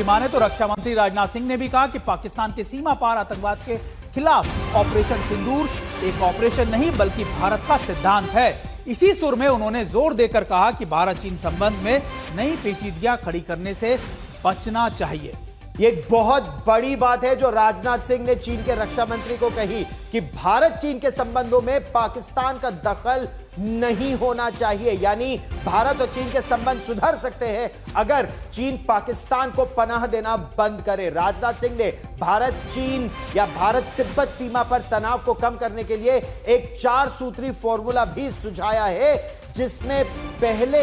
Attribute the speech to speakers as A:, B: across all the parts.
A: माने तो रक्षा मंत्री राजनाथ सिंह ने भी कहा कि पाकिस्तान के सीमा पार आतंकवाद के खिलाफ ऑपरेशन सिंदूर एक ऑपरेशन नहीं बल्कि भारत का सिद्धांत है। इसी सुर में उन्होंने जोर देकर कहा कि भारत चीन संबंध में नई पेचीदगियां खड़ी करने से बचना चाहिए।
B: ये एक बहुत बड़ी बात है जो राजनाथ सिंह ने चीन के रक्षा मंत्री को कही कि भारत चीन के संबंधों में पाकिस्तान का दखल नहीं होना चाहिए। यानी भारत और चीन के संबंध सुधर सकते हैं अगर चीन पाकिस्तान को पनाह देना बंद करे। राजनाथ सिंह ने भारत चीन या भारत तिब्बत सीमा पर तनाव को कम करने के लिए एक 4 सूत्री फॉर्मूला भी सुझाया है, जिसमें पहले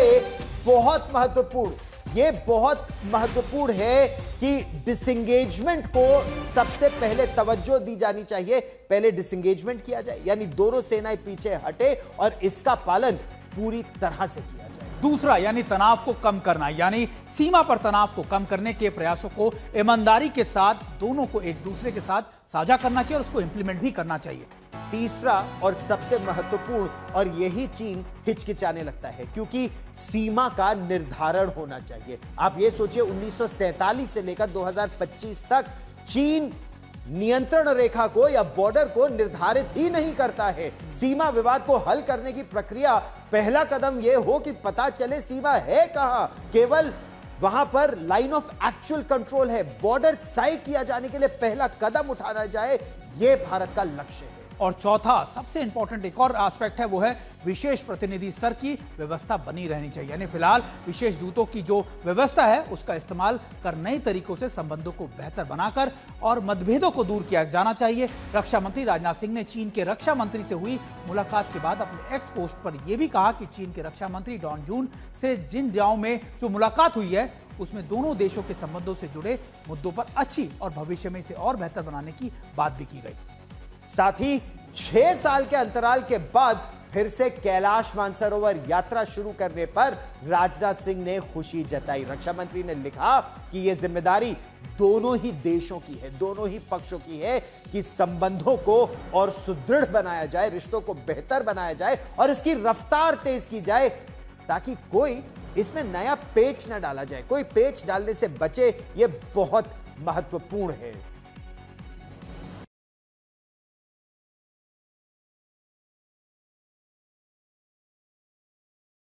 B: बहुत महत्वपूर्ण है कि डिसएंगेजमेंट को सबसे पहले तवज्जो दी जानी चाहिए। पहले डिसएंगेजमेंट किया जाए, यानी दोनों सेनाएं पीछे हटे और इसका पालन पूरी तरह से किया जाए।
A: दूसरा यानी तनाव को कम करना, यानी सीमा पर तनाव को कम करने के प्रयासों को ईमानदारी के साथ दोनों को एक दूसरे के साथ साझा करना चाहिए और उसको इंप्लीमेंट भी करना चाहिए।
B: तीसरा और सबसे महत्वपूर्ण, और यही चीन हिचकिचाने लगता है, क्योंकि सीमा का निर्धारण होना चाहिए। आप ये सोचिए 1947 से लेकर 2025 तक चीन नियंत्रण रेखा को या बॉर्डर को निर्धारित ही नहीं करता है। सीमा विवाद को हल करने की प्रक्रिया पहला कदम यह हो कि पता चले सीमा है कहां। केवल वहां पर लाइन ऑफ एक्चुअल कंट्रोल है, बॉर्डर तय किया जाने के लिए पहला कदम उठाना जाए, यह भारत का लक्ष्य है।
A: और चौथा सबसे इंपॉर्टेंट एक और एस्पेक्ट है, वो है विशेष प्रतिनिधि स्तर की व्यवस्था बनी रहनी चाहिए। यानी फिलहाल विशेष दूतों की जो व्यवस्था है उसका इस्तेमाल कर नए तरीकों से संबंधों को बेहतर बनाकर और मतभेदों को दूर किया जाना चाहिए। रक्षा मंत्री राजनाथ सिंह ने चीन के रक्षा मंत्री से हुई मुलाकात के बाद अपने एक्स पोस्ट पर यह भी कहा कि चीन के रक्षा मंत्री डॉन जून से जिनडाओ में जो मुलाकात हुई है उसमें दोनों देशों के संबंधों से जुड़े मुद्दों पर अच्छी और भविष्य में इसे और बेहतर बनाने की बात भी की गई।
B: साथ ही 6 साल के अंतराल के बाद फिर से कैलाश मानसरोवर यात्रा शुरू करने पर राजनाथ सिंह ने खुशी जताई। रक्षा मंत्री ने लिखा कि यह जिम्मेदारी दोनों ही देशों की है, दोनों ही पक्षों की है कि संबंधों को और सुदृढ़ बनाया जाए, रिश्तों को बेहतर बनाया जाए और इसकी रफ्तार तेज की जाए, ताकि कोई इसमें नया पेच न डाला जाए। कोई पेच डालने से बचे, यह बहुत महत्वपूर्ण है।